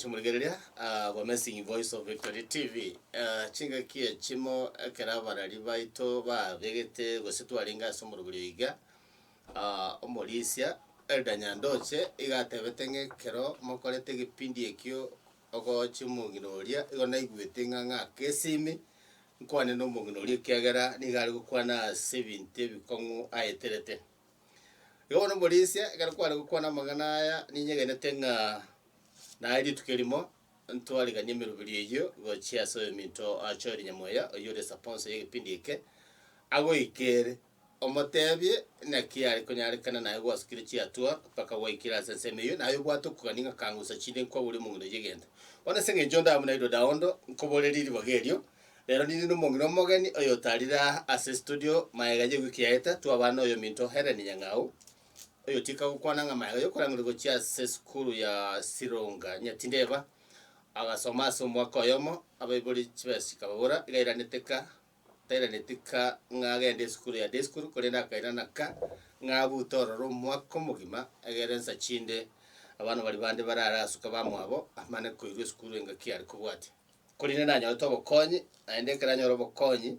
chumuligereria wa Messing Voice of Victory TV chinga kie chimo ekera barari baito ba begete gositwaringa somuruguriga omorisia eldanyandoche igatebetenge kero mokorete gipindi ekio ogo chimugiroria igo naigwete ng'ang'a kesimi nkwane no mugiroria kiagera nigari gukwana 70 bikongu aeterete igo no morisia igari kware gukwana magana aya ninyegenete ng'a naidi tukelimo ntwariganye mirubiri eyo gochia so minto achori nyamoya oyore sponsor y'egipindi eke ago ikere omotebie na kiari konyarekana naye gwasikire chiatua paka waikira senseme yo nayo bwatukuganinga kangusa chide kwa buri mungino yegenda ona senge jonda amuna ido daondo nkoboreriri bagerio lero nini no mungino mogeni oyo tarira ase studio maega yeguki yaeta tu abana oyo minto hereni nyangao oyo tika gukwana nga maega yo kurangura gochia se skulu ya Sironga nyatindeba agasoma so mwaka yomo abaibori chibesi kababura igairaneteka tairaneteka ngagende skulu ya deskuru korenda kairana ka ngabutororo mwaka mugima agerensa chinde abana bari bande barara suka bamwabo amane koirwe skulu enga kiari kubwati kurine nanya otobo konyi aende karanyoro bokonyi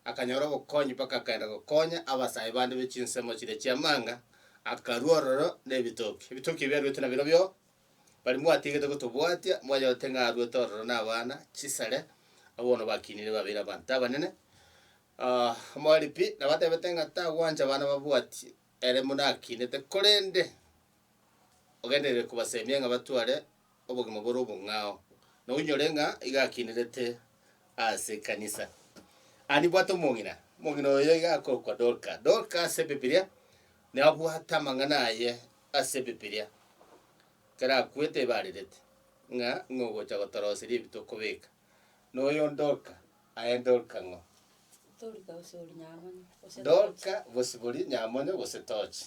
akanyoro bokonyi paka kaenda gokonya abasayi bande bechinsemo chire chiamanga akaruororo nebitoki bya rwete na biro byo bari mwatigete gutubwatia mwaje otenga rwetororo n'abana chisale abono bakinire babira banta banene mwalipi nabatebetenga tagwanja bana babwati ere munakinete korende ogendere kubasemia nga batware obugimo boro bungao no unyorenga igakinirete ase kanisa ani bwato mungina oyo igakokwa dolka ase bibilia ne abwata mangana aye ase bibilia kera kwete barirete nga ngogocha gotorosiri bitokobeka no yondoka ayendolka ngo Dolka usuri nyamonyo. dolka bosiburi nyamonyo gosetochi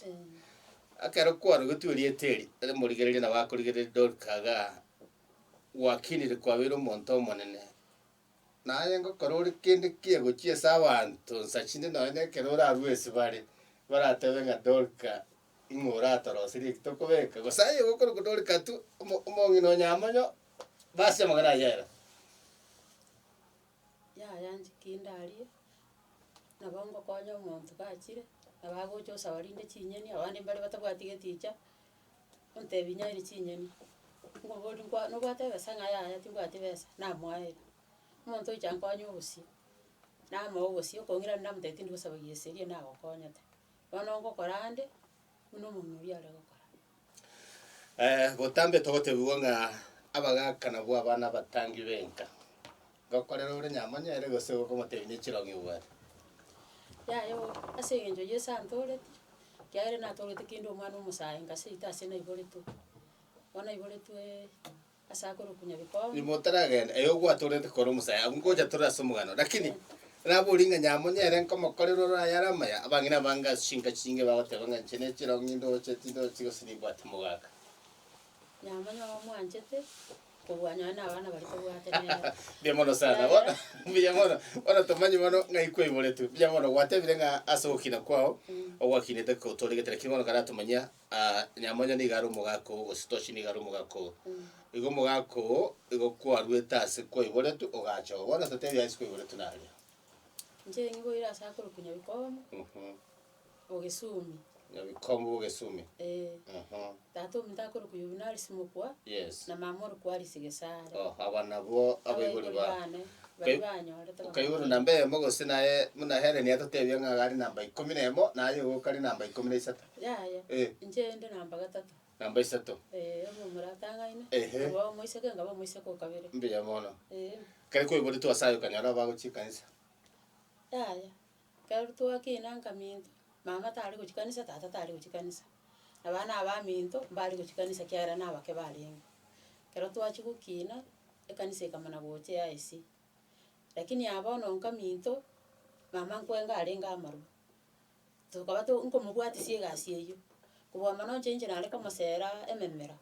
akero kwaro guturi eteri ere murigereria na bakurigereria dolka ga wakinire kwa biro monto monene naye ngo korori kindi kie gochie sabantu nsachinde none kerora arwesi bari baratebenga dolka ingora torosiri tokobeka gosaye gokoro dolka tu omongino nyamonyo base magana yera yanji kindari nabongo konya omonto gachire abagocho sawarinde chinyeni abandi bari batabwatige ticha ontebinya iri chinyeni ngobodi kwa no bwatebesa ngaya timbwate besa namwaere omonto ichankonyo obusi nama obusi okongira namuteti ndusaba yeserie nagokonyete bono ngokorande uno munhu yare gokora botambe togote buonga abagakana bwa bana batangi benka gokorera ore nyamonyo ere gose gokomotebine chirongi bware yayo asengenjo yesantore kiare natorete kindo omwana omusayi ngase itase naiboretu bona iboretu asakoro kunya biko imotaragenda eyo gwatorete koro omusayi abungoja torasa omugano lakini naburinga nyamonyo ere nkomokorero rayaramaya abangina banga shinga chinge bagotebanga nchene chirongi ndoche chigosiribwate mugaka nyamonyo omwanchete kobwanya n'abana bari kubwate neza byamono sana bona byamono ona tomanyi mono ngaikwe iboretu byamono watebire nga asokina kwao owakinete ko toregetera kimono kana tumanya nyamonyo ni garo mugako ositoshi ni garo mugako igo mugako igo kwarweta ase ko iboretu ogacho bona totebi ase ko iboretu nari nje ngo ira sakuru kunya bikomo ogesumi yabikombo ogesumi tato mtakuru kuyunali simukwa yes na mamoro kwari sigesara abana bo abaiguru ba banyore kayuru nambe mogo sinaye muna here ni atotebye ngagari namba 11 naye gokari namba 13 ya nje ende namba 3 namba 3 mo muratanga ine bo moiseke ngabo moiseke okabere mbiya mono kare ko ibodi to asayo kanyara bago chikanisa ya kare to akina nkaminto mama tari kuchikanisa tata tari kuchikanisa abana abaminto bari kuchikanisa kyara nabake balinga kero twachikukina ekanisa ikamana goche yaisi lakini abono nkaminto mama nkwenga alinga amaru tukabato nkomubwati siegasi eyo kubwa mano chenje nale kamasera ememera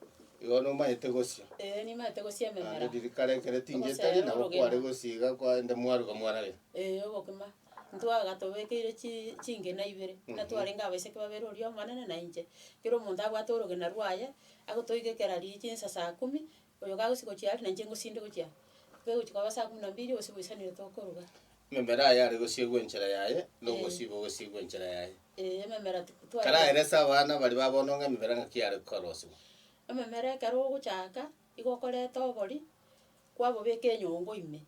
igono maite gosio ni maite gosio ememera dirikare kere tingetari nabo kware gosiga kwa ende mwaru kamwarage ogokima ntwa gatobekire chinge na ibere na twarenga abaseke babere orio manene na inje kiro mundu agwatoroge na rwaye agotoige kerari chinsa saa 10 oyo gagusiko chiari na nje ngosinde gochia begochika saa 12 osibuisanire tokoruga memera yari gosiegwa enchera yaye no gosibo gosiegwa enchera yaye ememera kara eresa abana bari babononga memera ngakiare korosi ememera karo gochaka igokoreta obori kwabobeka enyongo ime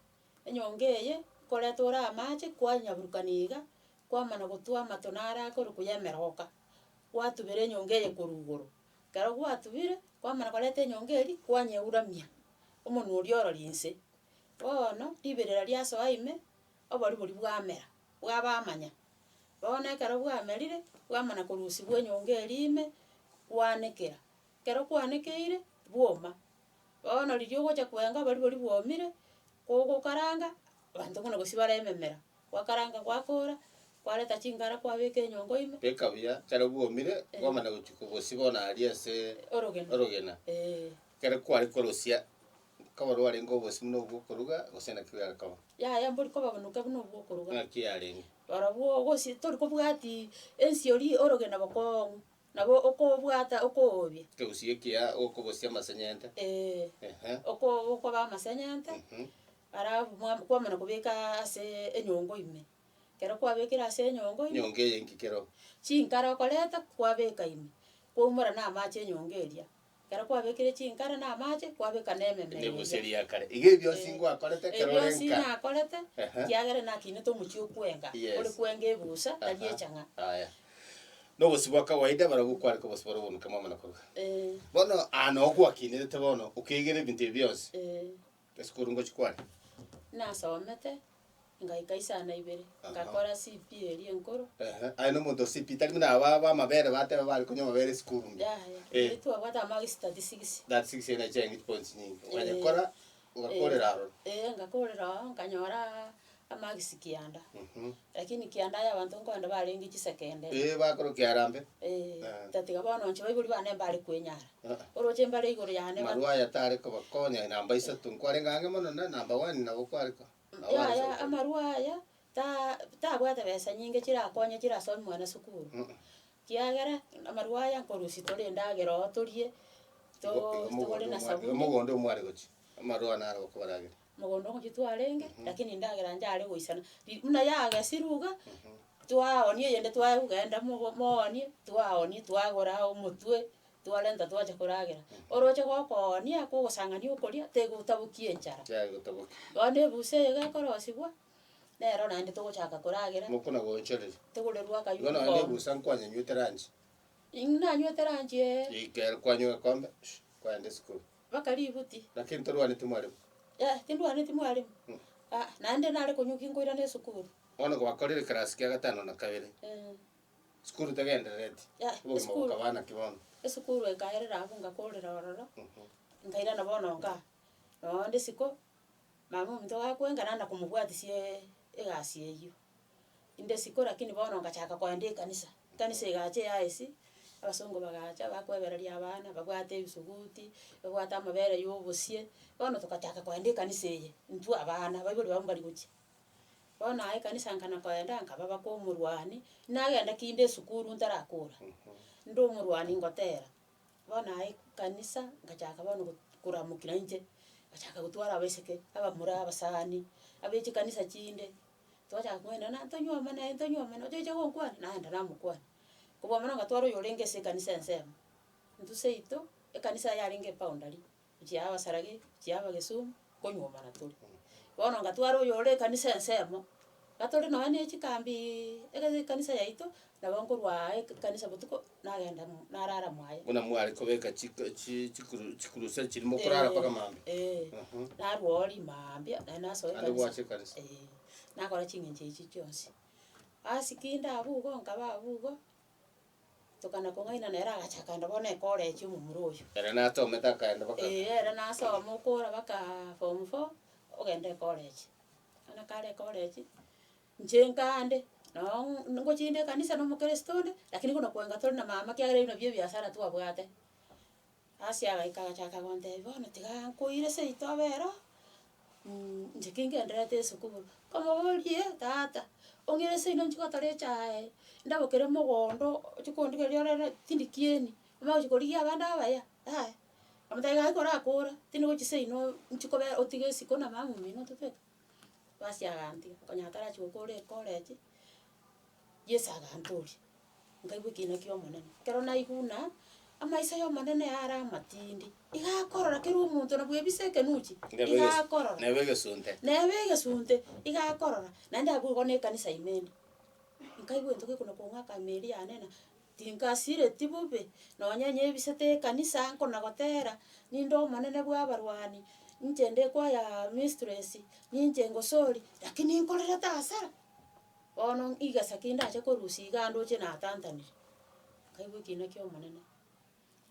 enyongo eye koreta ora amache kwanyaburukaniga kwamana gotwa amatonara akoro kuyemeroka gwatubere enyongo eye korugoro karo gwatubire kwamana koreta enyongo eri kwanyeuramia omonwe oria ororinse bono riberera riasoa ime obori bori bwamera bwabamanya bono ekero bwamerire bwamana korusibwa enyongo eri ime kwanekera kero kwanekeire bwoma bono riria ogocha kwenga bori bori bwomire kogokaranga abanto bono gosibara ememera gwakaranga gwakora kwareta chingara kwabeka enyongo ime beka buya kero bwomire bwamana gochiko gosibona ari ase orogena kero kwari korosia kabaro wari ngo bosimuno bwokoruga gosena kiya kaba ya mbori koba bonuka buno bwokoruga ngaki yarenga barabwo gosi tori kobwati ensiori orogena bako nabo okobwata okobye keusikia okobosia masenyente oko ba masenyente arabu kwamana kubeka ase enyongo ime kero kwabekira ase enyongo ime nyongo eye nkikero chinkara okoreta kwabeka ime kwomora na amache enyongo eria kero kwabekire chinkara na amache kwabeka nememe nebuseria kare ige byosingo akorete kero renka sina akorete kiagere nakine tomuchi okwenga ori Yes. kwenga ebusa narie changa aya no bosibwa kawaida baragukwari ko bosibwa bono kama mana ko bono ano gwakinirete bono ukigire bintu byose esukuru ngo chikwari nasomete ngaikaisa na ibere ngakora CP eri enkoro ayi no mondo CP tari na baba mabere bate bari kunyo mabere skuru itu abata magi statistics that 6 ena change points ni wanyakora ugakorera aro ngakorera nkanyora amagisi kianda lakini kianda ya bantu nkonda barengi chisekende bakoro kiarambe tatiga bono nche baibuli bane bali kwenyara oroche mbale igoro yane marua ya tare ko bakonya namba isatu nkware ngange mono na namba 1 nabo kwari ko ya amarua ya ta bwata besa nyinge chira konya chira somi mwana sukuru kiagera amarua ya korusi tore ndagero otorie to tore na sabuni mugondo mwari gochi amarua na aro ko baragire mugondo ngo chitwarenge lakini ndagera njare goisana muna yaga siruga twaonie yende twagenda monie twaonie twagora omutwe twalenda twacha kuragera oroche gokonia kugusangania ukoria tegutabukie enchara gutabukie bane buse gakorosibwa nero nande tuguchaka kuragera mukuna gocherere tugulerwa kayu bana ane busan kwanya nyuteranji ingna nyuteranji iker kwanyu kombe kwande school bakari buti lakini torwa ni tumwalimu tindu ane timwalimu nande nare kunyuki ngoira ne sukuru ono gwakorire class ya gatano na kabiri school tagenderete school kabana kibono esukuru ekaerera abunga korera ororo ngaira na bono nga no ndisiko mama muntu gakwenga nanda kumubwatisie egasi eyo indesiko lakini bono ngachaka kwande kanisa igache yaisi abasongo bagacha bakwebereria abana babwate ibisuguti babwata amabere yobusie bono tukachaka kwande kanisa eye ntu abana babiri bambari guchi bono ai kanisa nkana kwenda nkababa ko murwani nagenda kinde sukuru ntarakura ndo murwani ngotera bona ai kanisa ngachaka bono kuramukira nje ngachaka gutwara abeseke abamura abasani abeje kanisa chinde twacha kwenda na ntonywa mana ojeje gonkwana naenda namukwani kubo mana ngatwaro yorenge se kanisa ensema ntuseito kanisa yaringe poundari jiaba sarage jiaba gesum konywa mana tuli bona ngatwaro yore kanisa ensema gatore no ane chikambi ega kanisa yaito nabongo rwa kanisa butuko nagenda narara mwaye una mwari kobeka chikuru se chirimo kurara paka mambe narwori mambia na so kanisa nakora chingenje ichi cyonse asikinda abugo nkaba abugo tokana kongaina nera agachaka ndabone college mu muroyo era nato metaka ndabaka era naso mukora baka form 4 ogende college ana kale college njengande no ngo chinde kanisa no mukristone lakini kuna kwenga tori na mama kiagere ino byo biasara tu abwate asia gaika chaka gonte bono tiga koire se itobero njekinge ndrete sukuru kama bolie tata ongere se ino nchiko tare chae ndabokere mugondo chikondi ke riore tindikieni ma chikori abanda abaya Amutaiga ikora akora tino gochise ino nchikobe otige siko na mamu mino toteka basi aganti konyatara chukore college yes agantori ngaigwe kina kio monene kero na iguna amaisa yo monene ara matindi igakorora kero omuntu na bwe biseke nuchi igakorora nebege sunte igakorora nande abugo ne kanisa imeni ngaigwe ntoke kuna konga kameri anena tinkasire tibube nonyenye bisete kanisa anko nagotera nindo monene bwa barwani nchende kwa ya mistress ninje ngosori lakini nkorera tasara ono iga sakinda acha korusi gando che na tantani kaibwe kina kyo monene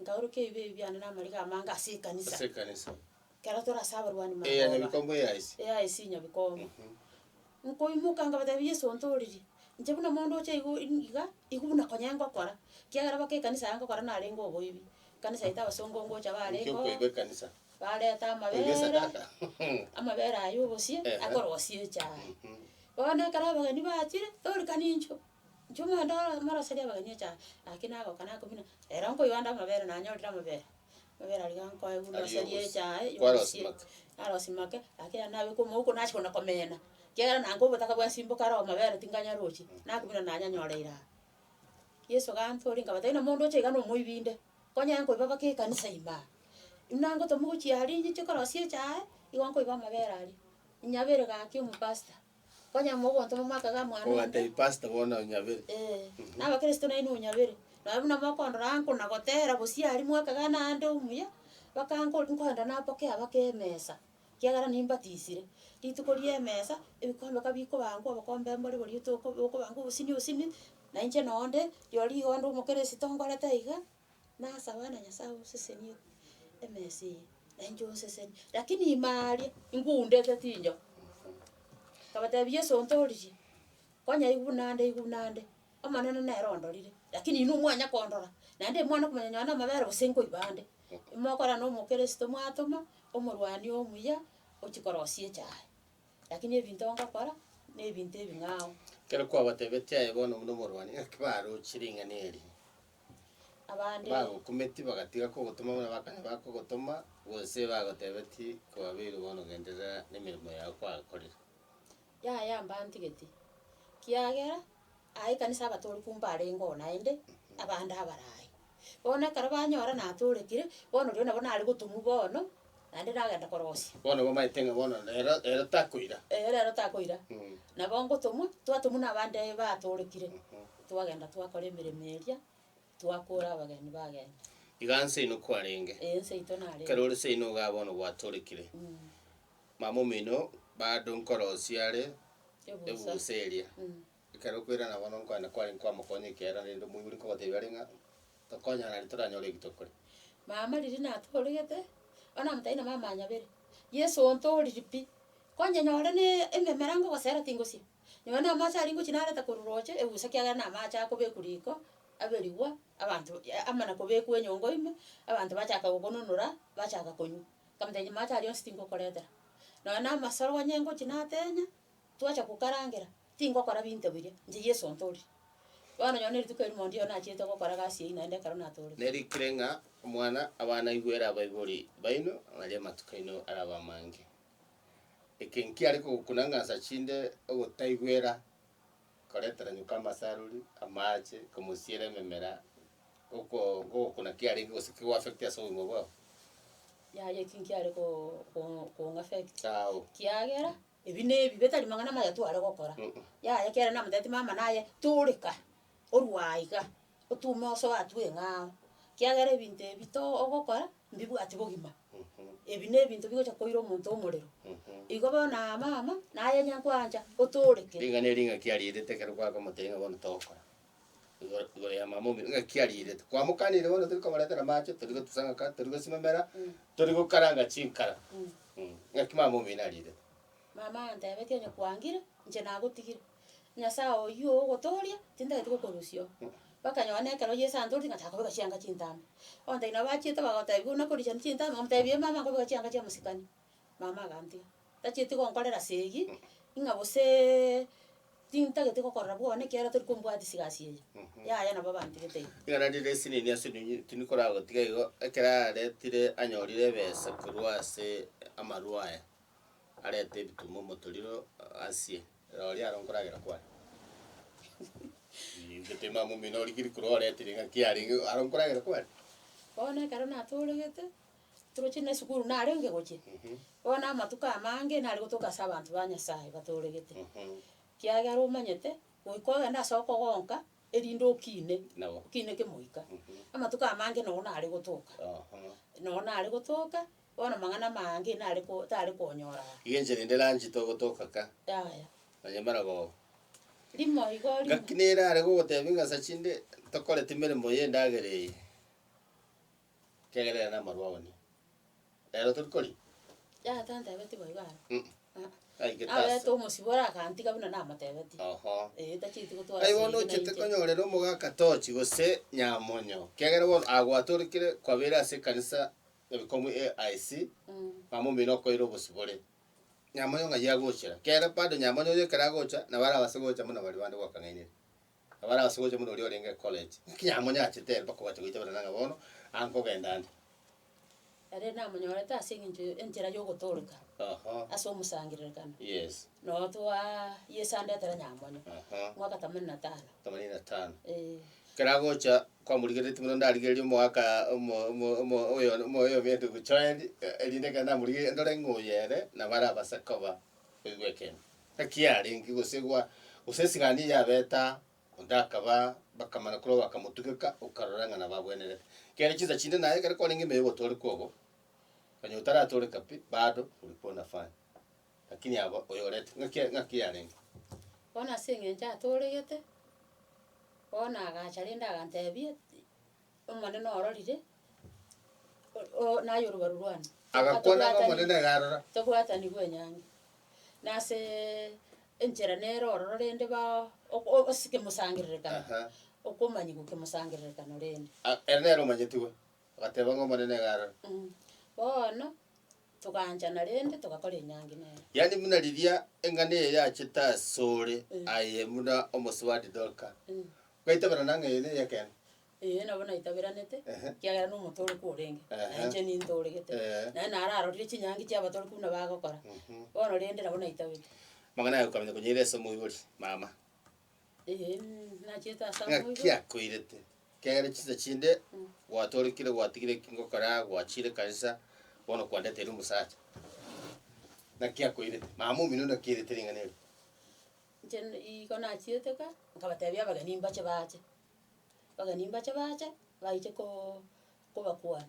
ngaruke ibe byana na mariga manga se kanisa kera tora sabarwani ma ya bikombo ya isi nya bikombo nko imuka ngabata biyeso ntoriri njebuna mondo che iguna konyango kora kiagara bake kanisa yango kora na rengo boibi kanisa ita basongo ngo cha bare ko ibe kanisa bare ta amabera ayo bosie akorosie cha bona kara bagani bachire tori kanincho njuma ndara mara seria bagani cha akina go kana ko bina era ngo yanda amabera na nyolira mabera ali ganko ay una seria cha arosimake akya nawe ko mo ko nacho na komena kera nango botaka bwa simbo kara amabera tinganya rochi nakubina nanya nyoreira Yesu gantori ngabata ina mondo che gano moibinde konya ngo baba ke kanisa ima inango to mugo chiari nyi chikoro sie cha iwanko iba mabera ali nyabere ga ki mu pastor konya mogo to mama kaga mwana o ate pastor bona nyabere na ba kristo na inu nyabere na buna moko ndoranko na gotera busia ali mwaka gana ande umuya bakanko nkwanda na poke abake mesa kiagara nimbatisire litukorie mesa ibikombe kabiko bango abakombe mbori bori utoko boko bango usini na inche nonde yori ondo mokeresi tongore taiga na sabana nyasao seseni MSC enjo seseni lakini imali ngunde tetinjo kabata biyeso ntorije konya igunande amanene na rondorire lakini inu mwanya kondora nande mwana kumenya na mabere busengo ibande imokora no mokeresi to mwatoma omurwani omuya ochikorosie chae lakini ebintu ngakora ne ebintu ebingao kero kwa batebetia ebono muno morwani akibaro chiringa neri abande bago kumeti bagatiga ko gutuma muna bakanya bako gutuma bose bagotebeti ko babiri bono gendera nemirimo ya kwa korira ya mbanti geti kiagera ai kanisa batori kumbare ngo naende abanda abarai bona karabanyora na aturekire bono ryo nabo nari gutumu bono nande nagenda korosi bono bamaitenga bono era takuira na bongo tumu twatumu na bande baturekire twagenda twakore emeria twakora abageni bagenda iganse ino kwarenge ense itonare karore se ino ga bono gwaturekire mamo mino bado nkorosiare ebuseria kero kwira na bono nkwana kwari nkwa mukonye kera ndo mwiburi ko batebarenga tokonya na litoranyore gitokore mama riri na toregete ona mutaina mama nyabere Yesu ontoriripi konye nyore ne ememerango gosera tingosi nyona macha ringo chinare ta kururoche ebusa kyaga na macha ko bekuriko aberiwa abantu amana ko bekwe nyongo ime abantu bachaka gukononora bachaka konyu kamtenye macha ariyo stingo koretera na masoro nyengo chinatenya twacha kukarangira tingo kora binte bire nje Yesu ontori bana nyone ritukeri mondio na chete ko kora gasi ina ende karona tori neri krenga mwana abana igwera baibori baino ali matukaino araba mange ekenki ariko kunanga sachinde ogutaigwera koretera nyuka masaruri amache komusiere memera uko kuna kiari ngo sikwa affect ya so ngobo ya yekinki ariko ko affect sao kiagera ebine bibetali mangana maya tu ariko kora ya kera na muteti mama naye turika orwaiga otumo so atwenga kiagera ebinte bito ogokora mbibu atibogima ebine bintu bigo chakoiro muntu omorero igo bana mama naye nyankwanja otoreke ringa kiarire tekero kwa kamutenga bono tokora igo ya mama nga kiarire kwa mukanire bono turi komaretera macho turi tusanga ka turi gosimemera turi gokaranga chinkara ngakima mama binarire mama ndabete nya kwangire nje nagutigire nyasao yo gotoria tinda gitiko korusio bakanyone karo yesa ndori ngataka bega chianga chintama onda ina bachita bagota ibuna kuri chintama mtabie mama ko bega chianga cha musikani mama ganti tachiti ko nkorera segi ingabose tintagete gokorora bwane kiara turi kombwati sigasi eyo yaya nabo bantigete ngana ndire sinini asini tinikora gotiga igo ekera retire anyorire besa kurwa ase amarwae arete bitumo motoriro asie rori aronkoragera kwa ngitema mu minori kiri kurwa retire ngakiari aronkoragera kwa bone karo naturegete turochine sukuru narenge goche bona amatuka amange nari gotoka sa abantu ba Nyasaye batoregete kiagera umanyete goikoga na soko gonka erindo kine nabo kine kemoika amatuka amange no nari gotoka no nari gotoka bona mangana mange nari ko tari konyora igenje ndelanji to gotoka ka yaya anyamara go limo igori gakinera ari gogotebinga sachinde tokore timere moye ndagere kegere na marwawoni ero tukori ya tanta beti boigara ai awe to musibora kantika buna na matebeti tachiti gutwara ai wono chete konyorero mugaka tochi gose nyamonyo kegere won agwaturikire kwabera ase kanisa ebikomu AIC pamo mino koiro busibore nyamonyo ngayagochera kera pado nyamonyo yekera gocha na bara basegocha muno bari bande gwakangaine abara basegocha muno rio renge college nyamonyo achete bakwacha gocha bana nga bono anko gendande are na munyoreta asinginje enjera yo gotorika aso musangirikana yes no twa yesande tara nyamonyo mwaka 85 kera gocha kwa muligerete muno ndarigerio mwaka oyo bintu guchandi erinde kana mulige ndore ngoyere na bara basakoba kwigwekena akiari ngigusegwa usesigani ya beta ndakaba bakamana kuro bakamutugeka ukaroranga na babwenerete kera kiza chinde naye kare ko ninge mebo tore kogo kanyo tara tore kapi bado ulipona fine lakini abo oyorete ngakiari bona singenja toregete bona agacharinda agantebie umane no ororire na yorubarurwana agakona ngo monene garora tobwatani gwenyange nase enjera nero ororende ba osike musangirikana okomanyi guke musangirikana rende enero manyetiwe agateba ngo monene garora bona tuganja na rende tugakora inyange nero yani munariria engane ya chita sore aye muna omoswadi dolka gaita bana ngene yakene nabona itabiranete kiagera no mutore kurenge anje ni ndoregete na nararorire chinyangi cya batore kuna bagokora bono rende nabona itabite magana yo kamenya kunyire so muiburi mama na cheta samu kia koirete kiagera chiza chinde watorikire watigire kingokora gwachire kanisa bono kwandete ru musacha na kia koirete mamu minunda kirete ringanero jen ikona chieteka ngabatebya bagani mbache bache baije ko bakwana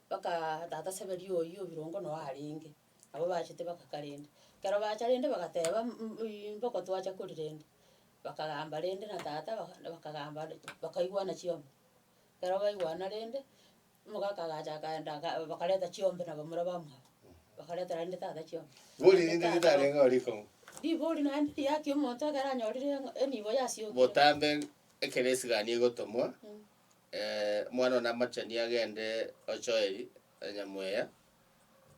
baka tata sebelio iyo birongo no aringe abo bachite bakakarende kero bacharende bagateba mboko twacha kurirende bakagamba rende na tata bakagamba bakaigwana chiombe kero baigwana rende mugaka gacha kaenda bakaleta chiombe na bamura bamwe bakaleta rende tata chiombe boli rinde ndarenga oriko di boli na ndi yake umuntu akaranyorire enibo yasio botambe ekeresigani gotomwa mwana na machani agende ochoeri nyamweya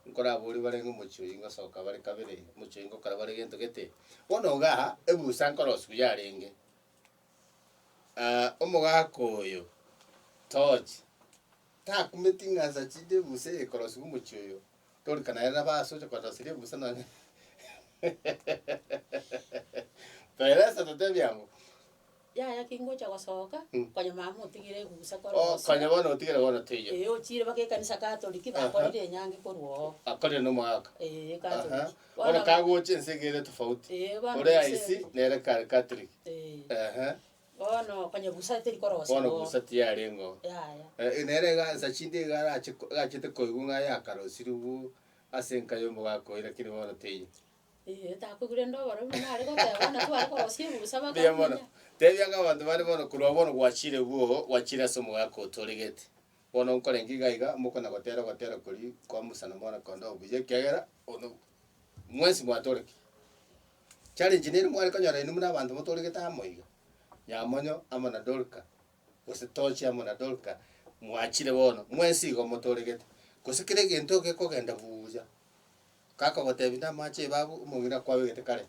nkora buri bare ngumuchuyi ngasoka bare kabere muchuyi ngokara bare gento gete wono ga ebusa nkoros kuyarenge omoga koyo tochi ta kumetinga za chide buse ekoros ngumuchuyo tori kana era baso chakota sire busa na pero esa totebiamo ya kingocha gosoka konya mamu tigire gusa koro konya bono tigire bono tiyo ochire bake kanisa katoliki bakorire nyange korwo akore no mwaka katoliki ona kago chense tofauti ore aisi nere katoliki ono konya gusa tiri koro bono gusa tiarengo ya nere ga sachinde ga achite koigunga ya karosirubu asenka yo mwako ira kiri bono tiyo takugire ndo baro nare goteba na twari korosie gusa baka tebyanga abantu bari bono kurwa bono gwachire buho wachira somo yako toregete bono nkore ngigaiga muko na gotera kuri kwa musana mwana kondo buje kegera ono mwesi mwatoreki challenge ni mwari kanyara inu muna abantu motoregeta amoiga nyamonyo amana dolka gose tochi amana dolka mwachire bono mwesi go motoregete gose kire gento ke kogenda buja kaka gotebina mache babu mugira kwa wegete kare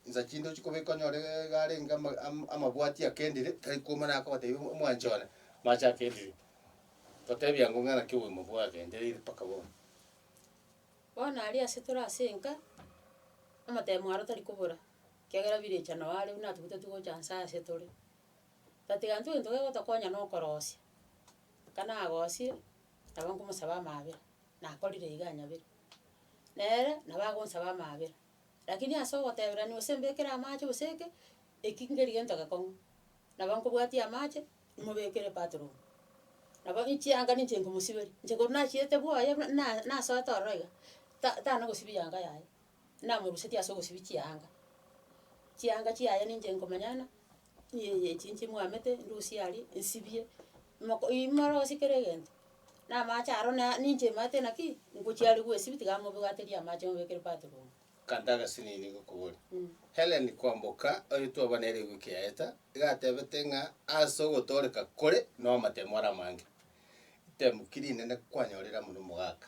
inza chindo chikobeka nyore garenga amabwati akendire kari kumana akote mwanchone macha akendire totebya ngongana kiwe mabwa kendire paka bo bona ali asetora asenka amatemo aro tari kubura kiagera bire chana wale una tukuta tuko chansa asetore tatigantu into gego tokonya no korosi kana agosi abangu musaba mabira na akorire iganya bire nere nabago nsaba mabira lakini asogo tebera ni osembekera amache useke ekingeri gento gakongo nabangu bwati amache mubekere patro nabo ichianga ni chengo musiberi nchego na chiete bwa na so toroiga ta no gosibi yanga yaye na muruseti aso gosibi chianga chiaya ni njengo manyana ye chinchi muamete ndusi ali nsibie moko imaro sikeregento na macha aro na ninje mate naki nguchiali gwe sibiti gamo bwateri amache mubekere patro kandaga sinini gukubura Helen kwamboka oyitu abanere gukiaeta igatebete nga aso gotoreka kore no matemora mange temukiri nene kwanyorera muno mugaka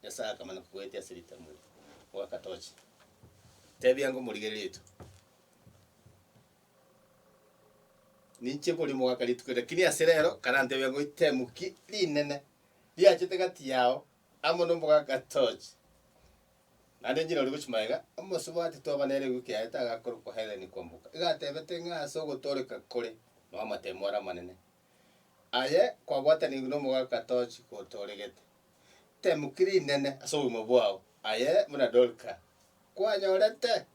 yasa kamana kugwetia sirita muri wakatochi tebyango murigeretu ninche boli mugaka litukere kini aserero karante byango itemuki linene liachete gati yao amono mugaka tochi nande njira uri guchimaiga amusubati to abanere gukiaeta gakoro ko Helen kwamboka igatebete nga aso gotoreka kore no matemora manene aye kwa bwata ni no mugaka tochi ko toregete temukiri nene aso mubwao aye muna dolka kwanyorete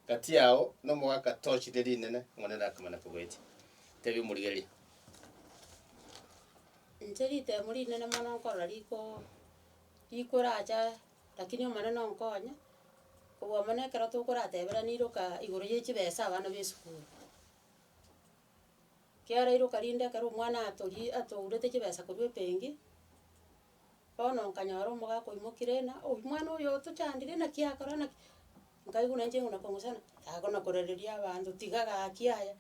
kati yao no mugaka tochi dedi nene ngone kamana kubweti tebi murigeri njeri te muri nene mono kora liko raja lakini maneno nkonya kuwa mane kera to kora tebera ni roka igoro yechi besa abana besukuru kiara iro karinda karo mwana atorete chibesa kurwe pengi bono nkanyaro muga ko imukirena mwana uyo tuchandire na kia korona nkaiguna nje nguna kongosana agona korereria abandu tigaga kiaya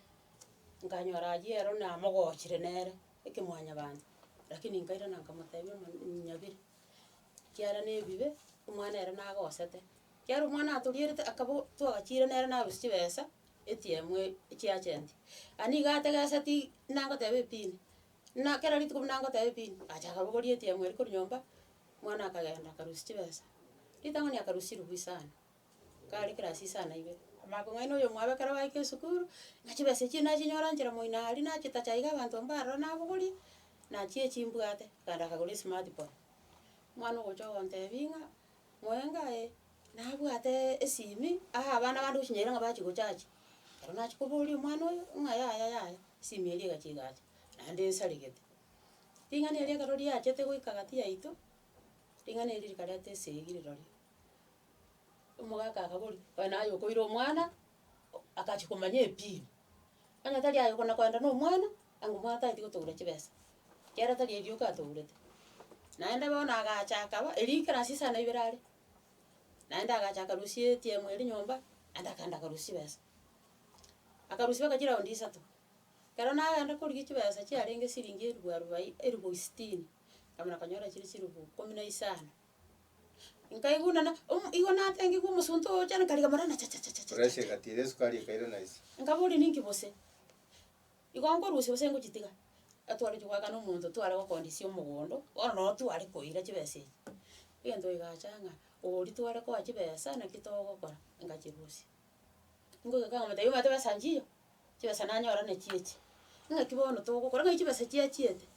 nkanyora yero na mogochire nere ekimwanya bandu lakini nkaira nankamutebia nyabire kiara ne bibe umwana era nagosete kiara umwana atorierete akabo twagachire nere na bichibesa etiemwe chiachenti ani gategasati nango tebe pin na kera litu nango tebe pin acha kabogori etiemwe iko nyomba mwana akagenda karusi besa litango ni akarusi rubi sana kali klasi sana ibe amako ngaino yo mwabe kara waike sukuru ngachibese china chinyora njira moina ali na chitachaiga bantu mbaro na bogori na chie chimbwate kanda kagori smartphone mwana gocho ontebinga mwenga nabwate esimi aha abana bandu chinyera ngabachi gochachi karona chikobori mwana oyo ngaya simeli gachigacha ande saligete tingani elia karori achete goikagati yaito tingani elia karate segire rori umugaka akabori bana ayo koiro mwana akachikomanya epi anya tali ayo kona kwenda no mwana angu mata itiko togura chibesa kera tali edio ka togurete naenda bona agacha akaba eli krasi sana ibirale naenda agacha karusie tiemwe eri nyomba anda kanda karusi besa akarusi bakajira ondisa to kero na anda kuri chibesa chiarenge siringi erubu 60 kamera kanyora chiri chirubu 15 nkaiguna na igona tengi ku musunto cyane kali kamara na cha Pressure gatire sukari kairo nice ngaburi ninki bose igongo rusi bose ngo chitiga atware chwaga no muntu tware ko condition mugondo ono tware ko ira chibese yendo igachanga ori tware ko chibesa na kitogo kora ngachirusi ngo kaka mata yuma twa sanjiyo chibesa nanyora ne chiechi ngakibono to kora ngachibesa chiachiete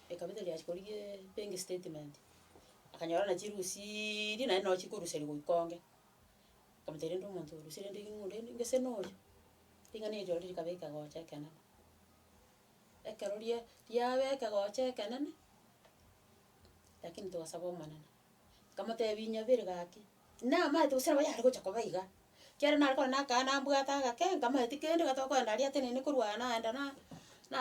ekabita lya chikorie bank statement akanyora na chirusi ri na no chikuruseri guikonge kamutere ndo muntu rusire ndi ngure ngese noyo tingane ro ri kabeka gocha kana ekarorie yawe ka gocha kana lakini to sabo manana kamate binya birgaki na ma to sera ya gocha kobaiga kera na ko na kana mbwata ga ke kama etikende gato ko ndari atene ni kurwana anda na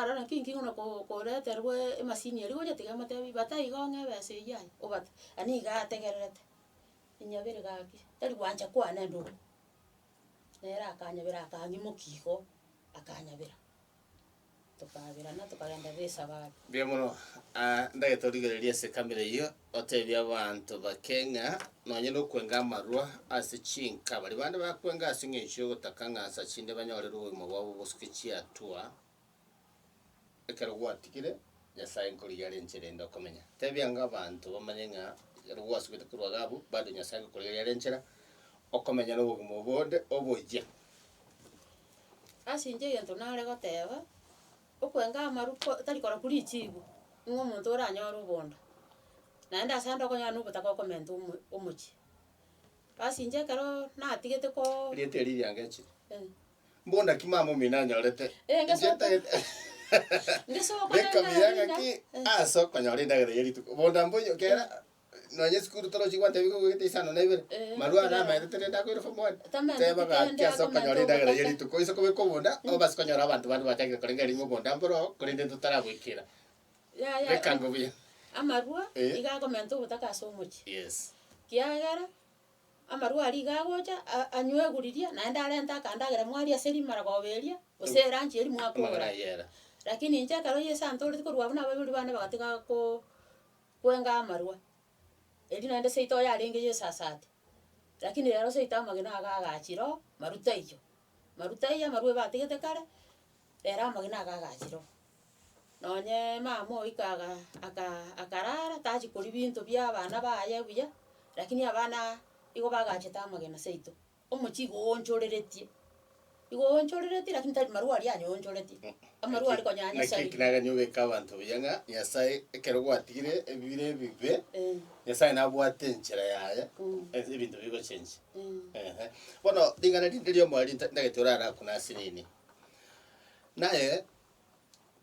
rana kingi ngono ko reterwe masini eri goja tiga mate bata igonge bese yai obata ani ga tegerete inyabere gaki tari wanja kwa nendo nera akanyabera akangi mukigo akanyabera tukabirana tukagenda resabari bia muno ndagetorigereria se kamera iyo otebia abantu bakenga nonye no kwenga marua ase chinka bali bande bakwenga asinge nsho gutakanga asa chinde banyorero ubimo bwabo buskichia tua ekero gwatikire Nyasaye nkori yari ncherenda komenya tebia nga abantu bamanyenga rwose kwitakirwa gabo bado Nyasaye nkori yari nchera okomenya no bugimo bode obojia asinje gento nare goteba okwenga maruko tari kora kuri chibu ngo muntu oranyora ubonda naenda sanda konya nubutaka komenta umuchi asinje karo natigete ko riete ryangechi mbonda kimamo minanyorete ngeso beka biyanga ki aso kanyore ndagere yeri bonda mbonyo kera nonye skuru tolo chigwante biko gete isano naibere marua na maete tenda ko irfo mo teba ga kiaso kanyore ndagere yeri tuko iso ko bonda o bas kanyora abantu bantu batagire korenga ringo bonda mboro korende tutara gwikira ya bekango biya amarua iga komento butaka so muchi yes kiagara amarua ari gagocha anywe guriria naenda arenta kandagera mwari aseri mara goberia osera anchi eri mwakora lakini nje karo yesa antore tikorwa bana babiri bane bagatiga ko kwenga amarua eri naende seito yarenge yesa sati lakini rero seito magina agagachiro maruta iyo marue batigete kare era magina agagachiro nonye mamo ikaga akarara taji kuri bintu bya abana baye buya lakini abana igo bagacheta magena seito omuchi gonchoreretie lakini tari marua ari anyonchoretie amaru ari konyanya sai kinaga nyobe kabantu byanga Nyasaye ekero gwatire ebire bibe Nyasaye nabwate nchera yaye ebintu bigo change bono dingana dindirio mwali ndagetorara kuna sinini naye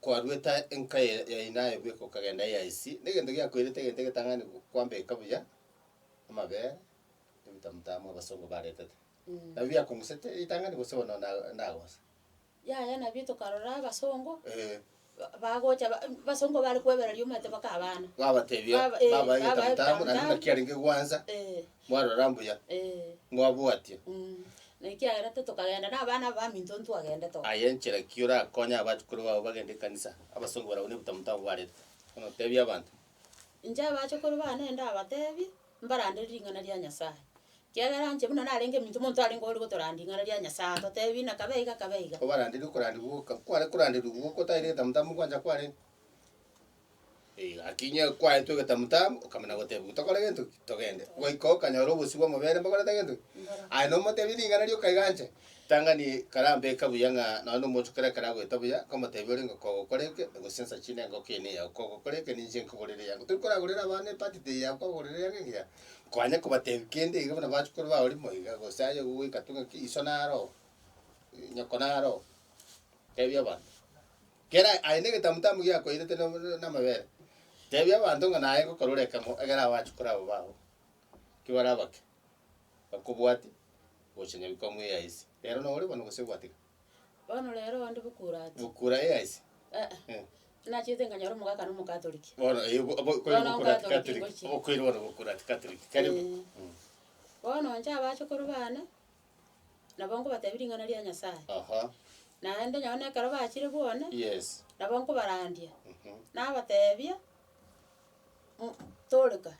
kwarweta enkaye ya inaye bweko kagenda yaisi negendo gya kwirete gete getangani kwambe kabuya amabe bitamutamo abasongo baretete nabya kumusete itangani gusebona ndagosa ya nabito karora abasongo bagocha basongo bali kwebera lyumate bakabana babatebya baba bitamutamo na kiaringe gwanza mwaro rambuya ngwabwatia nekiagera tukagenda nabana baminto ntwagenda to ayenchera kiura konya abachukuru babo bagende kanisa abasongo barabone bitamutamo barete ono tebya abantu inja abachukuru bana enda abatebi mbarande ringana lya Nyasaye kiagera nje buna narenge minto muntu ari ngori gotorandingana lya Nyasaye totebi na kabeiga obarande kurandi guko kwale kurandi guko taire tamutamu kwanja kwale akinya kwae tu getamutamu kamana gotebu tokore gento togende goiko kanyoro busibwa mubere mbakora tagento ai no motebi ringana lyo kaiganje tangani karambe kabuyanga na no mochukera karago etabuya komotebi ringo kogokoreke gosensa chine ngokene ya kogokoreke ninje nkogorere yango tukora gorera bane patite ya kogorere yange kwanya kubatebi kende igabana bachukuru ba uri moiga gosayo guikatunga isonaro nyakonaro tebya bana kera aine getamutamu ya koirete na mabere tebya bantu ngana ayo kororeka mo agara bachukura babo kiwara bake bakubwati gochenya bikomu yaisi rero no uri bano gusebwatika bono rero ndi bukura yaisi na chete nganyoro mugaka no mukatoliki bono bukura katoliki okwiri bono bukura katoliki karibu bono nja abachukuru bana nabongo batebiringana lya Nyasaye naende nyone karo bachire bone yes nabongo barandia nabatebia toreka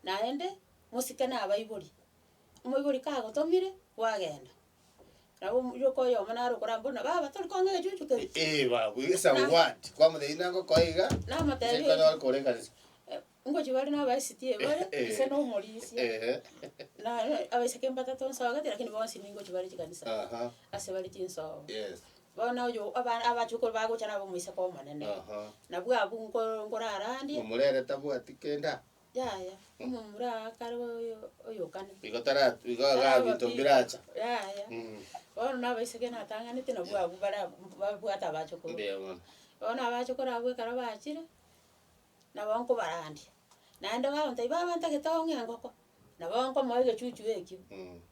naende musika na abaibori umuibori kagotomire wagenda nabo yoko yo manaro korambona baba tori konge jujuke babu isa what kwa mode inango koiga na matebi ko koreka ngo jibari na baisitie bare ise no morisi na abese kembata ton saga lakini bonsi ningo jibari chikanisa ase bari tinso yes bona yo abachukuru bago chana bo muise ko manene na bwa bu ngorarandi umurere tabu atikenda ya umura karo yo kana bigotara bigaga bintu biracha ya bona na baise kena tangani tena bwa bu bara bwa tabachukuru bona abachukuru abwe karo bachire na bonko barandi naende gaonta baba ntagetonge ngoko na bonko moige chuchu ekyo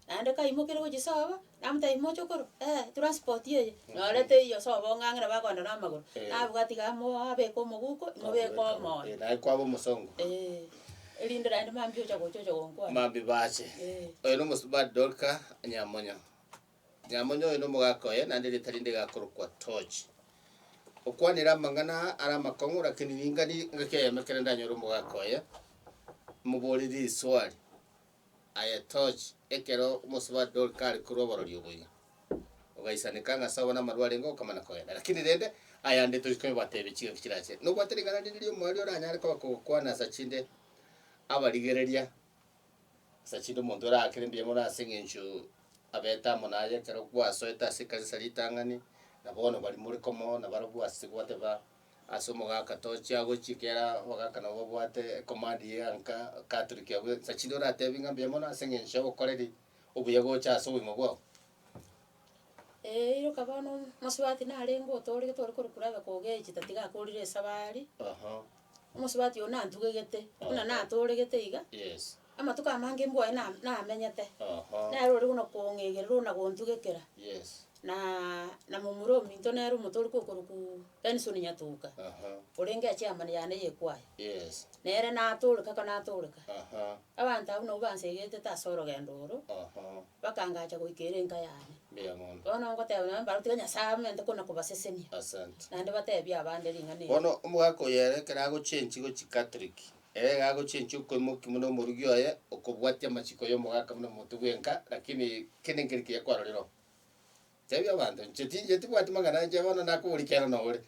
naende kaimokere gochisoba namta imochokoro transport ye norete iyo sobo ngangira bakonda na maguru abwati gamo abeko moguko mobeko mo na kwabo musongo elindira ende mambio cha gonkwa mambi bache oyo musubad dolka nyamonyo ino mugakoye nande litarinde gakoro kwa torch okwanira mangana ara makongo lakini ningani ngake mekere ndanyoro mugakoya muboriri swali aya touch ekero umusiba Dorka kuroborori obuya ogaisanikanga sawa na marware ngo kamana koyenda lakini rende aya nde tuzikoye batebe kiga kirache no gwaterigana ndiri omwari oranyare ko kwana sachinde abarigereria sachinde omonto orakere mbiye mora asengencho abeta monaye kero kwaso eta sikari salitangani nabono bari muri komo na barabwasi gwateba asomo gaka tochi ago chikera wagakana bobwate komandi yanka Catholic yawe sachinde oratebinga mbiye mora asengencho okoreri obuye gocha aso bimo bwo iro kabano maswati na rengo tori kuraba kogeji tatiga korire sabari umusubati ona ntugegete ona na toregete iga yes amatuka mange mbwa na amenyete na rori kuno kongegero na gontugekera yes na mumuro minto na ru motori ko ku pension nyatuka orenge achiamana yane yekwai yes nere na toleka kana toleka abantu abo no bansegete ta soro gendoro bakangacha goikere nka yane biamon bona ngote na barutika nyasame ndo kona kubaseseni asante nande batebya abande ringane bono umugako yere kerago chenchi go Catholic gago chenchi ko muno murugyo ye okobwatia machiko yo mugaka muno mutubwenka lakini kinengiriki yakwarorero tebya abantu nchetinje tibwati magana nje bona nakubulikera no uri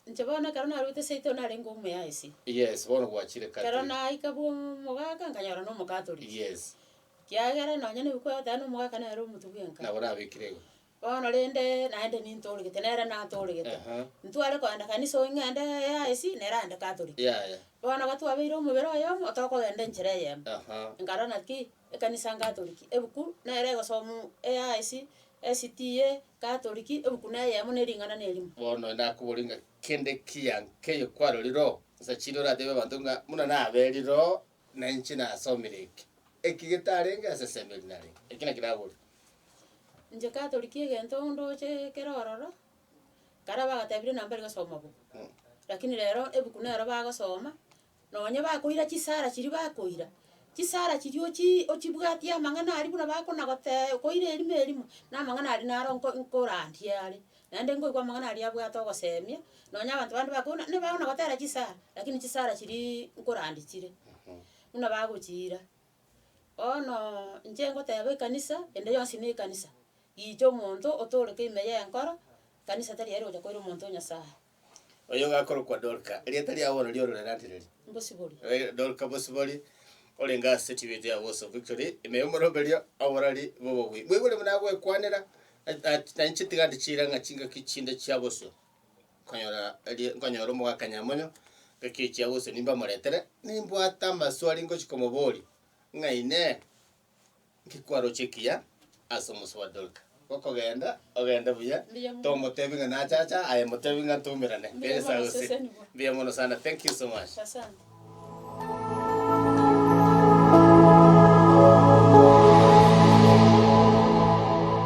Nchabona karona arute seito na rengo ume ya isi. Yes, bono gwachire Catholic. Karona ikabu mugaka nganyara no mukatholic. Yes. Kiagera no nyane biko tano mugaka na ro mutubienka. Na bona bikirego. Bono rende naende ni ntore gitenera na ntore gite. Ntware ko anda kanisa ngende ya isi nera anda Catholic. Yeah. Bono gatu abiro mubero yo otoko gende nchire yem. Ngarona ki kanisa Catholic. Ebuku na ere go somu ya isi STA Catholic ebuku na yemo neringana nelimu. Bono ndakubulinga kende kiyan keyo kwaroriro sachiro radebe bandunga muna na aberiro na nchi na somiriki ekigetarenga asesembeli nari ekina kiraburi nje Catholic egento ndoche kerororo karaba gatabire nambere gasoma bu lakini rero ebuku nero bagosoma nonye bakoira chisara chiri bakoira chisara chiri ochibwati amangana ari buna bakona gote koire elimu na amangana ari naro nkorandi yari nande ngo kwa mangana ali abwato gosemia nonya abantu bandi bakona ne baona gotera chisara lakini chisara chiri nkorandi chire una bagochira ono njengo tebe kanisa ende yonsi ne kanisa ijo monto otoleke imeye enkoro kanisa tari yero ja koiro monto nyasa oyo gakoro kwa Dorka rietari awona lioro ratireri mbosibori Dorka bosibori olenga certificate ya Voice of Victory imeyomoroberia aworari bobobwi mwibule munagwe kwanera na nchitiga ndichira ngachinga kichinda cyaboso kanyora mu akanyamonyo gakichi yaboso nimba moretere nimba atamaswali ngo chikomobori ngaine nkikwaro chekia asomuso wa Dorka okogenda ogenda buya tomotebinga na chacha aye motevinga tumirane pesa usi bia mono sana thank you so much asante